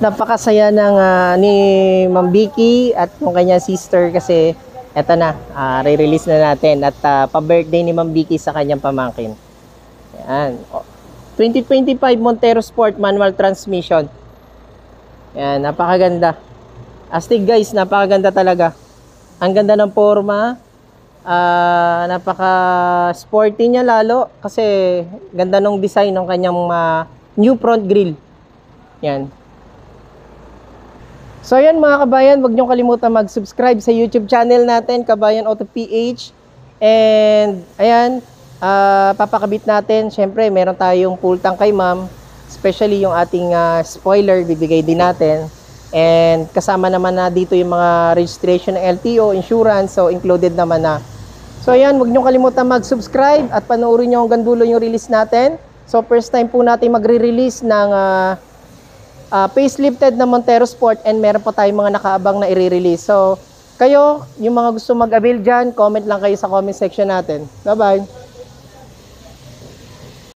Napakasaya ng ni Ma'am Vicky at ng kanyang sister kasi eto na, re-release na natin at pa-birthday ni Ma'am Vicky sa kanyang pamangkin. Yan. 2025 Montero Sport manual transmission. Yan, napakaganda. Astig guys, napakaganda talaga. Ang ganda ng forma. Napaka-sporty niya lalo kasi ganda ng design ng kanyang new front grille. Yan. So ayan mga kabayan, huwag niyong kalimutan mag-subscribe sa YouTube channel natin, Kabayan Auto PH. And ayan, papakabit natin. Syempre, meron tayong full tank kay ma'am. Especially yung ating spoiler, bibigay din natin. And kasama naman na dito yung mga registration ng LTO, insurance, so included naman na. So ayan, huwag niyong kalimutan mag-subscribe at panoorin niyo hanggang dulo yung release natin. So first time po natin magre-release ng facelifted na Montero Sport and meron pa tayong mga nakaabang na i-release. So, kayo, yung mga gusto mag-avail dyan, comment lang kayo sa comment section natin. Bye-bye!